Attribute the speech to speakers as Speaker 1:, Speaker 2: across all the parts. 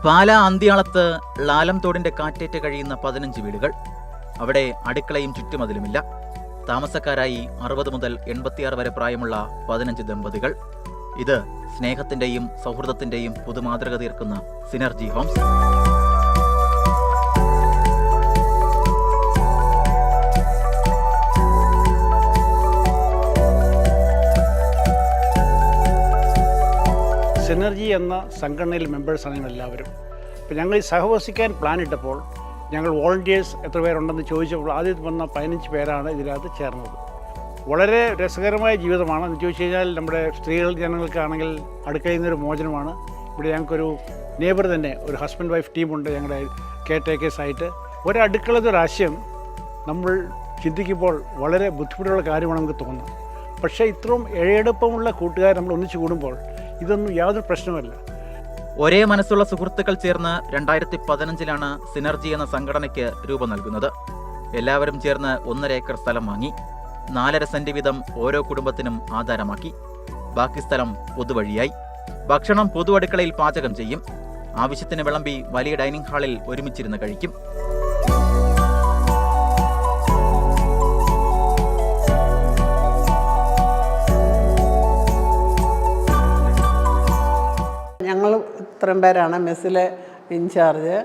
Speaker 1: പാലാ അന്ത്യാളത്ത് ലാലം തോടിന്റെ കാറ്റേറ്റ് കഴിയുന്ന 15 വീടുകൾ. അവിടെ അടുക്കളയും ചുറ്റുമതിലുമില്ല. താമസക്കാരായി 60 മുതൽ 86 വരെ പ്രായമുള്ള 15 ദമ്പതികൾ. ഇത് സ്നേഹത്തിന്റെയും സൗഹൃദത്തിന്റെയും പുതുമാതൃക തീർക്കുന്ന സിനർജി ഹോംസ്.
Speaker 2: സിനർജി എന്ന സംഘടനയിൽ മെമ്പേഴ്സാണ് ഞങ്ങൾ എല്ലാവരും. അപ്പോൾ ഞങ്ങൾ ഈ സഹവസിക്കാൻ പ്ലാൻ ഇട്ടപ്പോൾ ഞങ്ങൾ വോളണ്ടിയേഴ്സ് എത്ര പേരുണ്ടെന്ന് ചോദിച്ചപ്പോൾ ആദ്യം വന്ന 15 പേരാണ് ഇതിനകത്ത് ചേർന്നത്. വളരെ രസകരമായ ജീവിതമാണ്. എന്ന് ചോദിച്ചു കഴിഞ്ഞാൽ നമ്മുടെ സ്ത്രീകൾ ജനങ്ങൾക്കാണെങ്കിൽ അടുക്കളയിൽ നിന്നൊരു മോചനമാണ്. ഇവിടെ ഞങ്ങൾക്കൊരു നെയ്ബർ തന്നെ ഒരു ഹസ്ബൻഡ് വൈഫ് ടീമുണ്ട് ഞങ്ങളുടെ കെയർ ടേക്കേഴ്സായിട്ട്. ഒരാശയം നമ്മൾ ചിന്തിക്കുമ്പോൾ വളരെ ബുദ്ധിമുട്ടുള്ള കാര്യമാണ് നമുക്ക് തോന്നുന്നത്. പക്ഷേ ഇത്രയും ഇഴയെടുപ്പമുള്ള കൂട്ടുകാർ നമ്മൾ ഒന്നിച്ചു കൂടുമ്പോൾ ഇതൊന്നും യാതൊരു പ്രശ്നമല്ല.
Speaker 1: ഒരേ മനസ്സുള്ള സുഹൃത്തുക്കൾ ചേർന്ന് 2015 സിനർജി എന്ന സംഘടനയ്ക്ക് രൂപം നൽകുന്നത്. എല്ലാവരും ചേർന്ന് 1.5 ഏക്കർ സ്ഥലം വാങ്ങി 4.5 സെന്റ് വീതം ഓരോ കുടുംബത്തിനും ആധാരമാക്കി. ബാക്കി സ്ഥലം പൊതുവഴിയായി. ഭക്ഷണം പൊതു അടുക്കളയിൽ പാചകം ചെയ്യും. ആവശ്യത്തിന് വിളമ്പി വലിയ ഡൈനിങ് ഹാളിൽ ഒരുമിച്ചിരുന്ന് കഴിക്കും.
Speaker 3: ഞങ്ങൾ ഇത്രയും പേരാണ് മെസ്സിലെ ഇൻചാർജ്.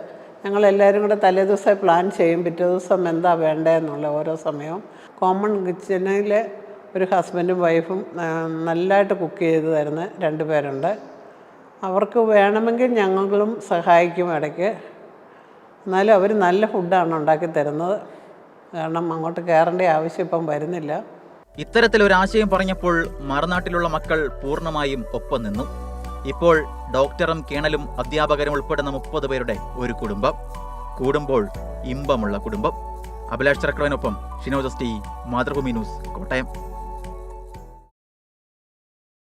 Speaker 3: ഞങ്ങളെല്ലാവരും കൂടെ തലേദിവസം പ്ലാൻ ചെയ്യും, പിറ്റേ ദിവസം എന്താ വേണ്ടതെന്നുള്ള ഓരോ സമയവും. കോമൺ കിച്ചണിൽ ഒരു ഹസ്ബൻഡും വൈഫും നല്ലതായിട്ട് കുക്ക് ചെയ്ത് തരുന്ന 2 പേരുണ്ട്. അവർക്ക് വേണമെങ്കിൽ ഞങ്ങളും സഹായിക്കും ഇടയ്ക്ക്. എന്നാലും അവർ നല്ല ഫുഡാണ് ഉണ്ടാക്കി തരുന്നത്. കാരണം അങ്ങോട്ട് കയറേണ്ട ആവശ്യം ഇപ്പം വരുന്നില്ല.
Speaker 1: ഇത്തരത്തിലൊരാശയം പറഞ്ഞപ്പോൾ മറുനാട്ടിലുള്ള മക്കൾ പൂർണ്ണമായും ഒപ്പം നിന്നു. ഇപ്പോൾ ഡോക്ടറും കേണലും അധ്യാപകരും ഉൾപ്പെടുന്ന 30 പേരുടെ ഒരു കുടുംബം. കൂടുമ്പോൾ ഇമ്പമുള്ള കുടുംബം. അഭിലാഷ് ചക്രവനൊപ്പം ഷിനോജസ്റ്റി, മാതൃഭൂമി ന്യൂസ്, കോട്ടയം.